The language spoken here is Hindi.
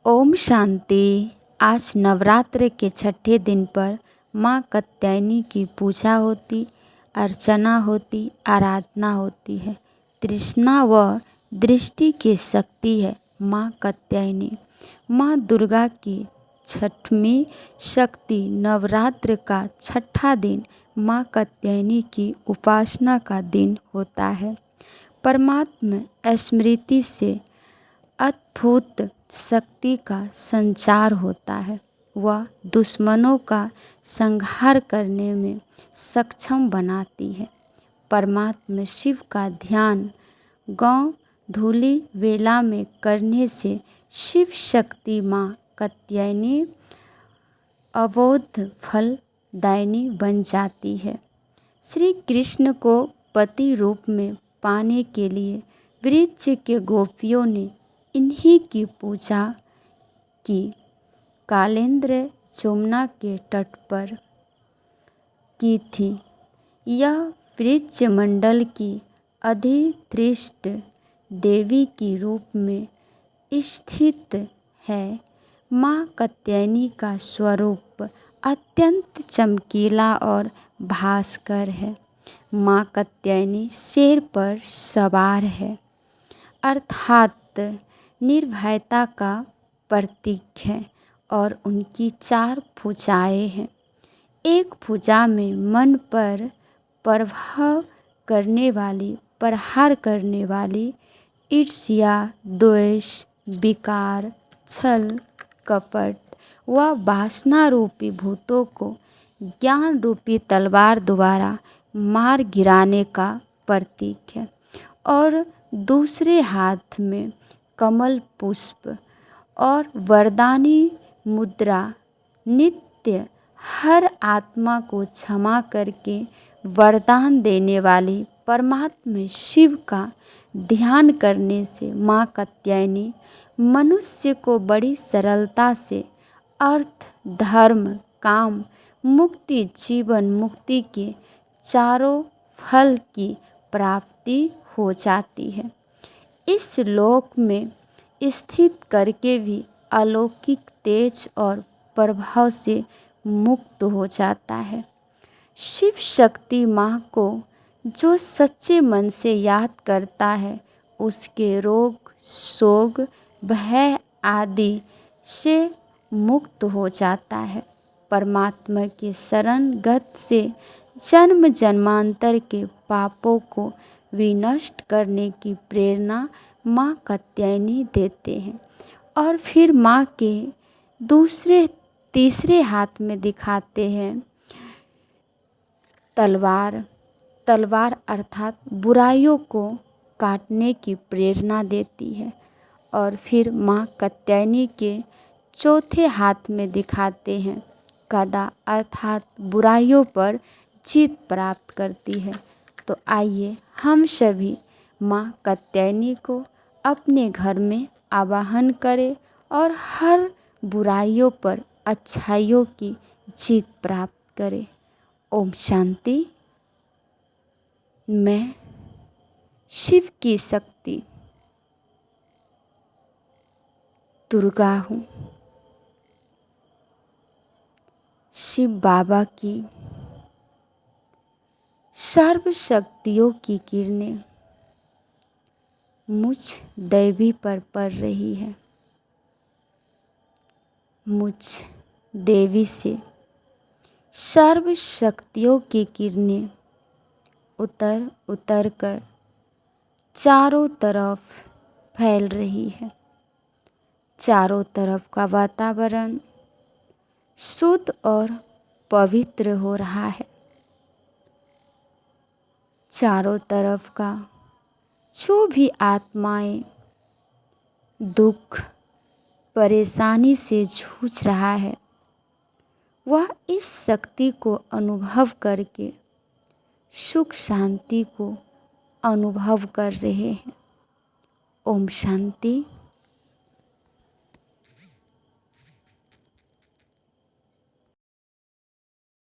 ओम शांति। आज नवरात्र के छठे दिन पर माँ कात्यायनी की पूजा होती, अर्चना होती, आराधना होती है। तृष्णा व दृष्टि की शक्ति है माँ कात्यायनी। माँ दुर्गा की छठवीं शक्ति। नवरात्र का छठा दिन माँ कात्यायनी की उपासना का दिन होता है। परमात्मा स्मृति से अद्भुत शक्ति का संचार होता है। वह दुश्मनों का संहार करने में सक्षम बनाती है। परमात्मा शिव का ध्यान गांव धूली वेला में करने से शिव शक्ति माँ कात्यायनी अबोध फलदायिनी बन जाती है। श्री कृष्ण को पति रूप में पाने के लिए वृक्ष के गोपियों ने इन्हीं की पूजा की। कालेंद्र यमुना के तट पर की थी। यह वृक्ष मंडल की अधिष्ठात्री देवी के रूप में स्थित है। माँ कात्यायनी का स्वरूप अत्यंत चमकीला और भास्कर है। माँ कात्यायनी शेर पर सवार है, अर्थात निर्भयता का प्रतीक है, और उनकी 4 भुजाएं हैं। एक भुजा में मन पर प्रभाव करने वाली, प्रहार करने वाली ईर्ष्या, द्वेष, विकार, छल, कपट व वासना रूपी भूतों को ज्ञान रूपी तलवार द्वारा मार गिराने का प्रतीक है, और दूसरे हाथ में कमल पुष्प और वरदानी मुद्रा नित्य हर आत्मा को क्षमा करके वरदान देने वाली परमात्मा शिव का ध्यान करने से माँ कात्यायनी मनुष्य को बड़ी सरलता से अर्थ, धर्म, काम, मुक्ति, जीवन मुक्ति के चारों फल की प्राप्ति हो जाती है। इस लोक में स्थित करके भी अलौकिक तेज और प्रभाव से मुक्त हो जाता है। शिव शक्ति माँ को जो सच्चे मन से याद करता है, उसके रोग, शोक, भय आदि से मुक्त हो जाता है। परमात्मा के शरणगत से जन्म जन्मांतर के पापों को विनष्ट करने की प्रेरणा माँ कात्यायनी देते हैं, और फिर माँ के तीसरे हाथ में दिखाते हैं तलवार। तलवार अर्थात बुराइयों को काटने की प्रेरणा देती है, और फिर माँ कात्यायनी के चौथे हाथ में दिखाते हैं गदा, अर्थात बुराइयों पर जीत प्राप्त करती है। तो आइए हम सभी माँ कात्यायनी को अपने घर में आवाहन करें और हर बुराइयों पर अच्छाइयों की जीत प्राप्त करें। ओम शांति। मैं शिव की शक्ति दुर्गा हूँ। शिव बाबा की सर्व शक्तियों की किरणें मुझ देवी पर पड़ रही है। मुझ देवी से सर्व शक्तियों की किरणें उतर उतर कर चारों तरफ फैल रही है। चारों तरफ का वातावरण शुद्ध और पवित्र हो रहा है। चारों तरफ का जो भी आत्माएं दुख, परेशानी से जूझ रहा है, वह इस शक्ति को अनुभव करके सुख शांति को अनुभव कर रहे हैं। ओम शांति।